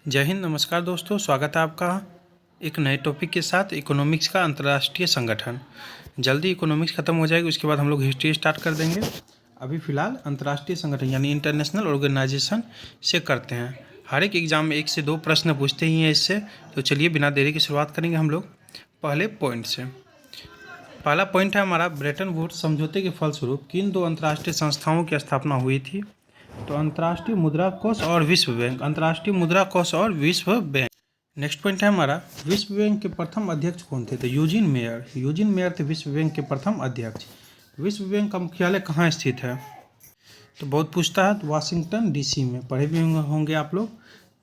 जय हिंद, नमस्कार दोस्तों। स्वागत है आपका एक नए टॉपिक के साथ, इकोनॉमिक्स का अंतर्राष्ट्रीय संगठन। जल्दी इकोनॉमिक्स ख़त्म हो जाएगी, उसके बाद हम लोग हिस्ट्री स्टार्ट कर देंगे। अभी फ़िलहाल अंतर्राष्ट्रीय संगठन यानी इंटरनेशनल ऑर्गेनाइजेशन से करते हैं। हर एक एग्ज़ाम में 1 से 2 प्रश्न पूछते ही हैं इससे। तो चलिए बिना देरी की शुरुआत करेंगे हम लोग पहले पॉइंट से। पहला पॉइंट है हमारा, ब्रेटन वुड्स समझौते के फलस्वरूप किन 2 अंतर्राष्ट्रीय संस्थाओं की स्थापना हुई थी? तो अंतर्राष्ट्रीय मुद्रा कोष और विश्व बैंक। अंतर्राष्ट्रीय मुद्रा कोष और विश्व बैंक। नेक्स्ट पॉइंट है हमारा, विश्व बैंक के प्रथम अध्यक्ष कौन थे? तो यूजीन मेयर। यूजीन मेयर थे विश्व बैंक के प्रथम अध्यक्ष। विश्व बैंक का मुख्यालय कहाँ स्थित है? तो बहुत पूछता है, तो वाशिंगटन डीसी में। पढ़े भी होंगे आप लोग।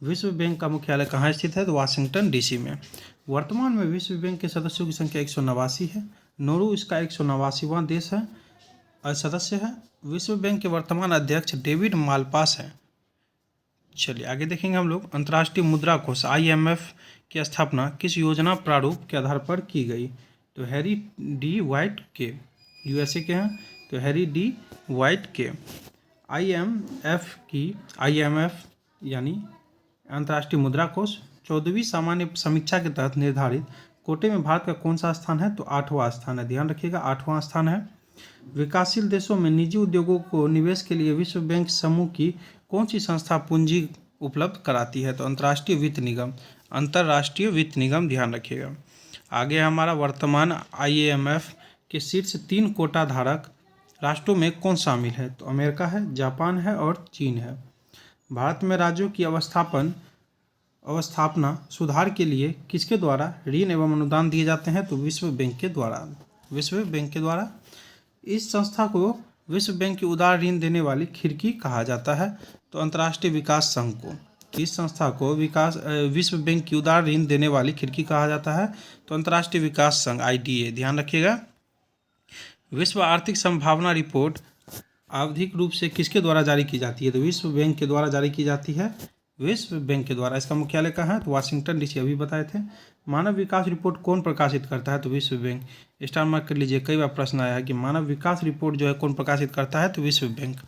विश्व बैंक का मुख्यालय कहाँ स्थित है? तो वाशिंगटन डीसी में। वर्तमान में विश्व बैंक के सदस्यों की संख्या 189 है। नोरू इसका 189वां देश है, सदस्य है। विश्व बैंक के वर्तमान अध्यक्ष डेविड मालपास हैं। चलिए आगे देखेंगे हम लोग। अंतर्राष्ट्रीय मुद्रा कोष IMF की स्थापना किस योजना प्रारूप के आधार पर की गई? तो हैरी डी वाइट के, USA के हैं, तो हैरी डी वाइट के। IMF यानी अंतर्राष्ट्रीय मुद्रा कोष 14वीं सामान्य समीक्षा के तहत निर्धारित कोटे में भारत का कौन सा स्थान है? तो 8वां स्थान है। ध्यान रखिएगा, 8वां स्थान है। विकासशील देशों में निजी उद्योगों को निवेश के लिए विश्व बैंक समूह की कौन सी संस्था पूंजी उपलब्ध कराती है? तो अंतर्राष्ट्रीय वित्त निगम। अंतर्राष्ट्रीय वित्त निगम, ध्यान रखिएगा। आगे हमारा, वर्तमान IMF के शीर्ष 3 कोटा धारक राष्ट्रों में कौन शामिल है? तो अमेरिका है, जापान है और चीन है। भारत में राज्यों की अवस्थापना सुधार के लिए किसके द्वारा ऋण एवं अनुदान दिए जाते हैं? तो विश्व बैंक के द्वारा। विश्व बैंक के द्वारा। इस संस्था को विश्व बैंक की उदार ऋण देने वाली खिड़की कहा जाता है। तो अंतर्राष्ट्रीय विकास संघ को। इस संस्था को विश्व बैंक की उदार ऋण देने वाली खिड़की कहा जाता है। तो अंतर्राष्ट्रीय विकास संघ, IDA। ध्यान रखिएगा। विश्व आर्थिक संभावना रिपोर्ट आवधिक रूप से किसके द्वारा जारी की जाती है? तो विश्व बैंक के द्वारा जारी की जाती है। विश्व बैंक के द्वारा। इसका मुख्यालय कहाँ है? तो वाशिंगटन डीसी, अभी बताए थे। मानव विकास रिपोर्ट कौन प्रकाशित करता है? तो विश्व बैंक। स्टार मार्क कर लीजिए, कई बार प्रश्न आया है कि मानव विकास रिपोर्ट जो है कौन प्रकाशित करता है? तो विश्व बैंक।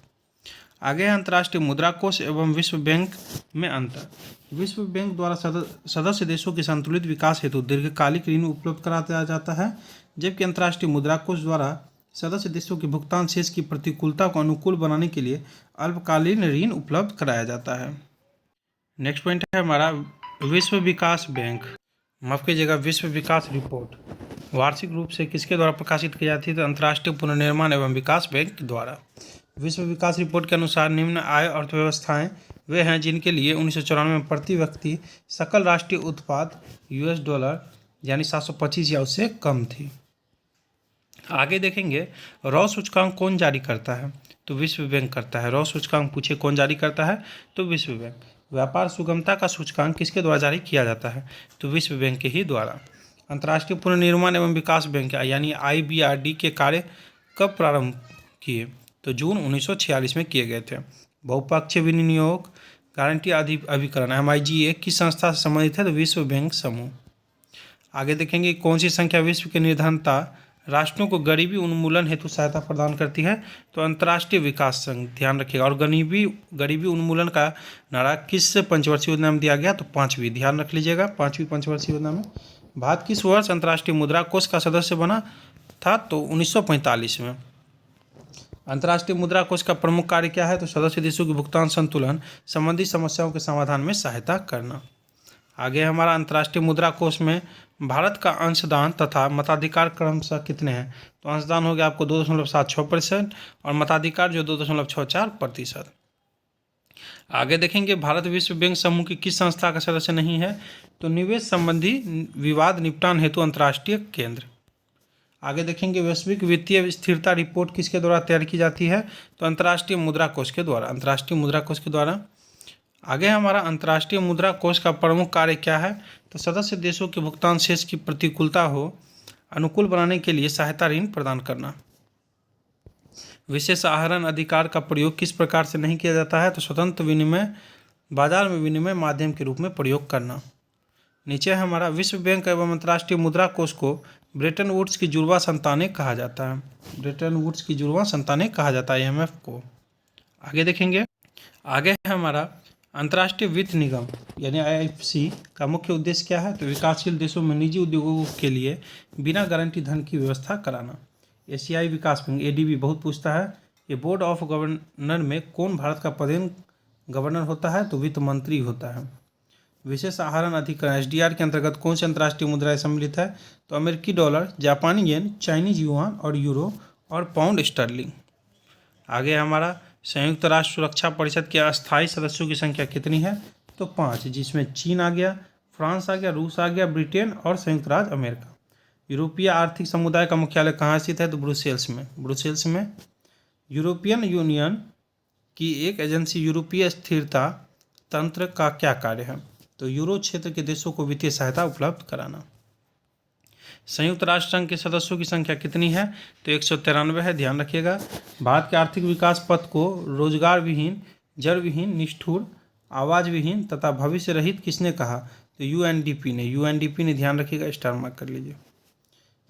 आगे है अंतर्राष्ट्रीय मुद्रा कोष एवं विश्व बैंक में अंतर। विश्व बैंक द्वारा सदस्य देशों के संतुलित विकास हेतु दीर्घकालिक ऋण उपलब्ध कराया जाता है, जबकि अंतर्राष्ट्रीय मुद्रा कोष द्वारा सदस्य देशों के भुगतान शेष की प्रतिकूलता को अनुकूल बनाने के लिए अल्पकालीन ऋण उपलब्ध कराया जाता है। नेक्स्ट पॉइंट है हमारा, विश्व विकास बैंक, माफ कीजिएगा, विश्व विकास रिपोर्ट वार्षिक रूप से किसके द्वारा प्रकाशित की जाती है? तो अंतर्राष्ट्रीय पुनर्निर्माण एवं विकास बैंक द्वारा। विश्व विकास रिपोर्ट के अनुसार निम्न आय अर्थव्यवस्थाएं वे हैं जिनके लिए 1994 में प्रति व्यक्ति सकल राष्ट्रीय उत्पाद $, यानी 725 या उससे कम थी। आगे देखेंगे, रॉ सूचकांक कौन जारी करता है? तो विश्व बैंक करता है। रॉ सूचकांक पूछे कौन जारी करता है? तो विश्व बैंक। व्यापार सुगमता का सूचकांक किसके द्वारा जारी किया जाता है? तो विश्व बैंक के ही द्वारा। अंतर्राष्ट्रीय पुनर्निर्माण एवं विकास बैंक यानी IBRD के कार्य कब प्रारंभ किए? तो जून 1946 में किए गए थे। बहुपक्षीय विनियोग गारंटी अभिकरण MIGA किस संस्था से संबंधित है? तो विश्व बैंक समूह। आगे देखेंगे, कौन सी संख्या विश्व के निर्धनता राष्ट्रों को गरीबी उन्मूलन हेतु सहायता प्रदान करती है? तो अंतर्राष्ट्रीय विकास संघ। ध्यान रखिएगा। और गरीबी उन्मूलन का नारा किस पंचवर्षीय योजना में दिया गया? तो 5वीं। ध्यान रख लीजिएगा, 5वीं पंचवर्षीय योजना में। भारत किस वर्ष अंतर्राष्ट्रीय मुद्रा कोष का सदस्य बना था? तो 1945 में। अंतर्राष्ट्रीय मुद्रा कोष का प्रमुख कार्य क्या है? तो सदस्य देशों के भुगतान संतुलन संबंधी समस्याओं के समाधान में सहायता करना। आगे हमारा, अंतर्राष्ट्रीय मुद्रा कोष में भारत का अंशदान तथा मताधिकार क्रमशः कितने हैं? तो अंशदान हो गया आपको 2.76% और मताधिकार जो 2.64%। आगे देखेंगे, भारत विश्व बैंक समूह की किस संस्था का सदस्य नहीं है? तो निवेश संबंधी विवाद निपटान हेतु अंतर्राष्ट्रीय केंद्र। आगे देखेंगे, वैश्विक वित्तीय स्थिरता रिपोर्ट किसके द्वारा तैयार की जाती है? तो अंतर्राष्ट्रीय मुद्रा कोष के द्वारा। अंतर्राष्ट्रीय मुद्रा कोष के द्वारा। आगे हमारा, अंतर्राष्ट्रीय मुद्रा कोष का प्रमुख कार्य क्या है? तो सदस्य देशों के भुगतान शेष की प्रतिकूलता हो अनुकूल बनाने के लिए सहायता ऋण प्रदान करना। विशेष आहरण अधिकार का प्रयोग किस प्रकार से नहीं किया जाता है? तो स्वतंत्र विनिमय बाजार में विनिमय माध्यम के रूप में प्रयोग करना। नीचे हमारा, विश्व बैंक एवं अंतर्राष्ट्रीय मुद्रा कोष को ब्रेटन वुड्स की जुड़वा संतानें कहा जाता है। ब्रेटन वुड्स की जुड़वा संतानें कहा जाता है IMF को। आगे देखेंगे, आगे है हमारा, अंतर्राष्ट्रीय वित्त निगम यानी IFC का मुख्य उद्देश्य क्या है? तो विकासशील देशों में निजी उद्योगों के लिए बिना गारंटी धन की व्यवस्था कराना। एशियाई विकास बैंक ADB बहुत पूछता है कि बोर्ड ऑफ गवर्नर में कौन भारत का पदेन गवर्नर होता है? तो वित्त मंत्री होता है। विशेष आहरण अधिकरण SDR के अंतर्गत कौन सी अंतर्राष्ट्रीय मुद्राएं सम्मिलित है? तो अमेरिकी डॉलर, जापानी येन, चाइनीज युआन और यूरो और पाउंड स्टर्लिंग। आगे हमारा संयुक्त राष्ट्र सुरक्षा परिषद के अस्थायी सदस्यों की संख्या कितनी है? तो 5, जिसमें चीन आ गया, फ्रांस आ गया, रूस आ गया, ब्रिटेन और संयुक्त राज्य अमेरिका। यूरोपीय आर्थिक समुदाय का मुख्यालय कहाँ स्थित है? तो ब्रुसेल्स में। यूरोपियन यूनियन की एक एजेंसी यूरोपीय स्थिरता तंत्र का क्या कार्य है? तो यूरो क्षेत्र के देशों को वित्तीय सहायता उपलब्ध कराना। संयुक्त राष्ट्र संघ के सदस्यों की संख्या कितनी है? तो 193 है, ध्यान रखिएगा। भारत के आर्थिक विकास पथ को रोजगार विहीन, जड़ विहीन, निष्ठुर, आवाज विहीन तथा भविष्य रहित किसने कहा? तो यूएनडीपी ने ध्यान रखिएगा, स्टार मार्क कर लीजिए।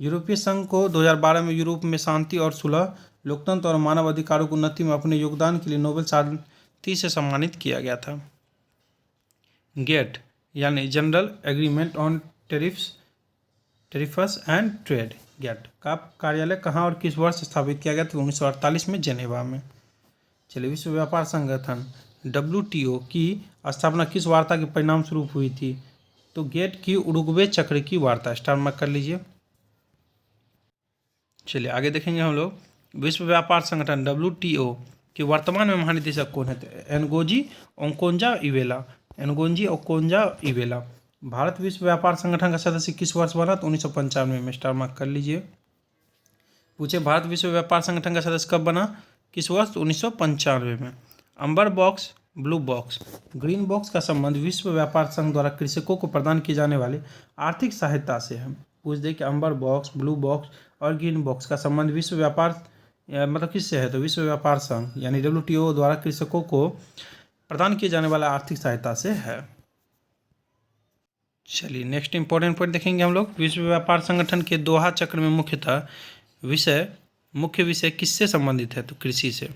यूरोपीय संघ को 2012 में यूरोप में शांति और सुलह, लोकतंत्र और मानव अधिकारों की उन्नति में अपने योगदान के लिए नोबेल शांति से सम्मानित किया गया था। गेट यानी general agreement on tariffs and trade, GATT का कार्यालय कहाँ और किस वर्ष स्थापित किया गया? तो 1948 में जेनेवा में। चलिए, विश्व व्यापार संगठन WTO की स्थापना किस वार्ता के परिणाम स्वरूप हुई थी? तो गेट की उरुग्वे चक्र की वार्ता, स्टार मार्क कर लीजिए। चलिए आगे देखेंगे हम लोग। विश्व व्यापार संगठन WTO के वर्तमान में महानिदेशक कौन है? एनगोजी ओकोंजा इवेला। भारत विश्व व्यापार संगठन का सदस्य किस वर्ष बना? तो 1995 में, स्टार मार्क कर लीजिए। पूछे भारत विश्व व्यापार संगठन का सदस्य कब बना, किस वर्ष? 1995 में। अंबर box, blue box, green box का संबंध विश्व व्यापार संघ द्वारा कृषकों को प्रदान की जाने वाली आर्थिक सहायता से है। पूछ दे कि अंबर बॉक्स, ब्लू बॉक्स और ग्रीन बॉक्स का संबंध विश्व व्यापार मतलब किससे है? तो विश्व व्यापार संघ यानी WTO द्वारा कृषकों को प्रदान किए जाने वाला आर्थिक सहायता से है। चलिए नेक्स्ट इंपॉर्टेंट पॉइंट देखेंगे हम लोग। विश्व व्यापार संगठन के दोहा चक्र में मुख्य विषय किससे संबंधित है? तो कृषि से।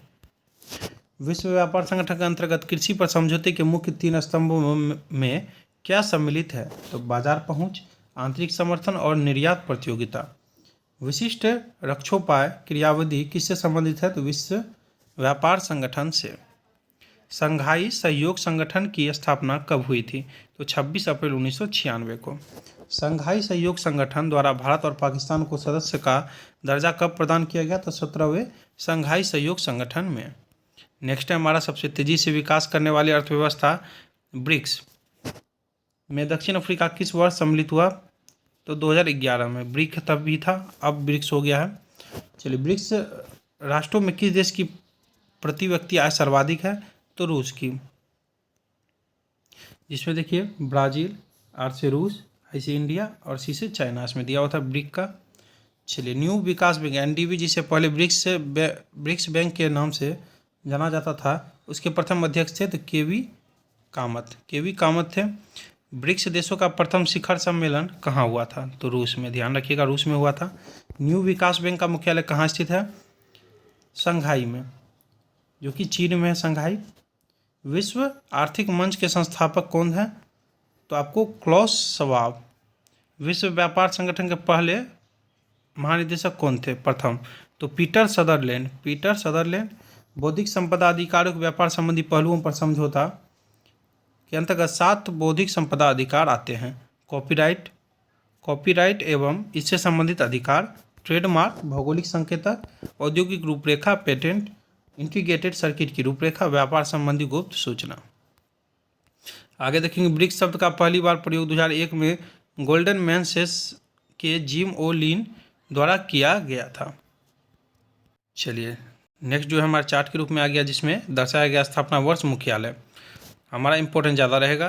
विश्व व्यापार संगठन के अंतर्गत कृषि पर समझौते के मुख्य 3 स्तंभों में क्या सम्मिलित है? तो बाजार पहुंच, आंतरिक समर्थन और निर्यात प्रतियोगिता। विशिष्ट रक्षोपाय क्रियाविधि किससे संबंधित है? तो विश्व व्यापार संगठन से। संघाई सहयोग संगठन की स्थापना कब हुई थी? तो 26 अप्रैल 1996 को। संघाई सहयोग संगठन द्वारा भारत और पाकिस्तान को सदस्य का दर्जा कब प्रदान किया गया? तो 17वें संघाई सहयोग संगठन में। नेक्स्ट है हमारा सबसे तेजी से विकास करने वाली अर्थव्यवस्था ब्रिक्स में दक्षिण अफ्रीका किस वर्ष सम्मिलित हुआ? तो 2011 में। ब्रिक तब भी था, अब ब्रिक्स हो गया है। चलिए, ब्रिक्स राष्ट्रों में किस देश की प्रति व्यक्ति आय सर्वाधिक है? तो रूस की, जिसमें देखिए ब्राज़ील, आर से रूस, आई से इंडिया और सी से चाइना, इसमें दिया हुआ था ब्रिक का। चलिए, न्यू विकास बैंक NDB जिसे पहले ब्रिक्स बैंक के नाम से जाना जाता था, उसके प्रथम अध्यक्ष थे तो केवी कामत थे। ब्रिक्स देशों का प्रथम शिखर सम्मेलन कहाँ हुआ था? तो रूस में, ध्यान रखिएगा रूस में हुआ था। न्यू विकास बैंक का मुख्यालय कहाँ स्थित है? शंघाई में, जो कि चीन में है शंघाई। विश्व आर्थिक मंच के संस्थापक कौन है? तो आपको क्लॉस शवाब। विश्व व्यापार संगठन के पहले महानिदेशक कौन थे? प्रथम तो पीटर सदरलैंड। बौद्धिक संपदा अधिकारों के व्यापार संबंधी पहलुओं पर समझौता के अंतर्गत 7 बौद्धिक संपदा अधिकार आते हैं। कॉपीराइट एवं इससे संबंधित अधिकार, ट्रेडमार्क, भौगोलिक संकेतक, औद्योगिक रूपरेखा, पेटेंट, इंटीग्रेटेड सर्किट की रूपरेखा, व्यापार संबंधी गुप्त सूचना। आगे देखेंगे, ब्रिक्स शब्द का पहली बार प्रयोग 2001 में गोल्डन मैन सेस के जिम ओ लीन द्वारा किया गया था। चलिए नेक्स्ट जो है हमारे चार्ट के रूप में आ गया, जिसमें दर्शाया गया स्थापना वर्ष, मुख्यालय। हमारा इंपॉर्टेंट ज़्यादा रहेगा,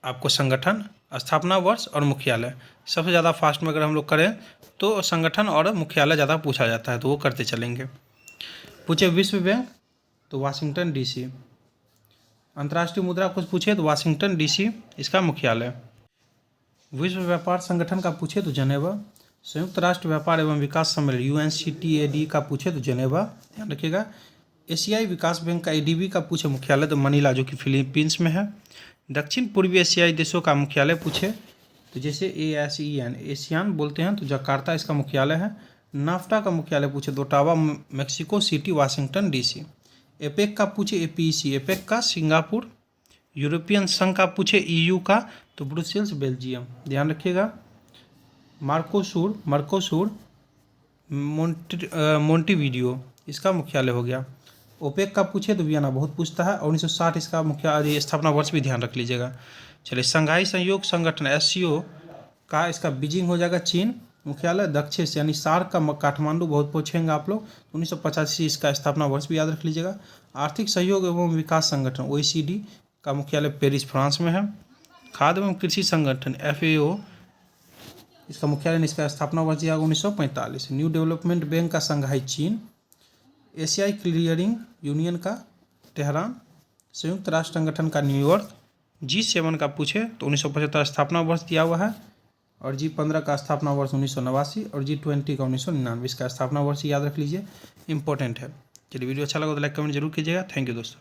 आपको संगठन, स्थापना वर्ष और मुख्यालय। सबसे ज़्यादा फास्ट में अगर हम लोग करें तो संगठन और मुख्यालय ज़्यादा पूछा जाता है, तो वो करते चलेंगे। पूछे विश्व बैंक तो वाशिंगटन DC। अंतर्राष्ट्रीय मुद्रा कुछ पूछे तो वाशिंगटन DC इसका मुख्यालय। विश्व व्यापार संगठन का पूछे तो जनेवा। संयुक्त राष्ट्र व्यापार एवं विकास सम्मेलन UNCTAD का पूछे तो जनेवा, ध्यान रखिएगा। एशियाई विकास बैंक का एडीबी का पूछे मुख्यालय तो मनीला जो कि फिलीपींस में है। दक्षिण पूर्वी एशियाई देशों का मुख्यालय पूछे तो जैसे ASEAN एशियान बोलते हैं तो जकार्ता इसका मुख्यालय है। नाफ्टा का मुख्यालय पूछे तो Ottawa Mexico city Washington DC। APEC का पूछे APEC एपेक का सिंगापुर। यूरोपियन संघ का पूछे EU का तो ब्रुसेल्स बेल्जियम, ध्यान रखिएगा। मर्कोसूर मोंटेवीडियो इसका मुख्यालय हो गया। ओपेक का पूछे तो वियना बहुत पूछता है, 1960 इसका मुख्य स्थापना वर्ष भी ध्यान रख लीजिएगा। चलिए शंघाई सहयोग संगठन SCO का इसका बीजिंग हो जाएगा चीन मुख्यालय। दक्षिण से यानी सार्क का काठमांडू बहुत पूछेंगे आप लोग, 1985 इसका स्थापना वर्ष भी याद रख लीजिएगा। आर्थिक सहयोग एवं विकास संगठन OECD का मुख्यालय पेरिस फ्रांस में है। खाद्य एवं कृषि संगठन FAO इसका मुख्यालय इसका स्थापना वर्ष दिया 1945। न्यू डेवलपमेंट बैंक का शंघाई चीन। एशियाई क्लियरिंग यूनियन का तेहरान। संयुक्त राष्ट्र संगठन का न्यूयॉर्क। G7 का पूछे तो 1975 स्थापना वर्ष दिया हुआ है और G15 का स्थापना वर्ष 1989 और G20 का 1999 इसका स्थापना वर्ष याद रख लीजिए, इंपॉर्टेंट है। चलिए वीडियो अच्छा लगा तो लाइक कमेंट जरूर कीजिएगा। थैंक यू दोस्तों।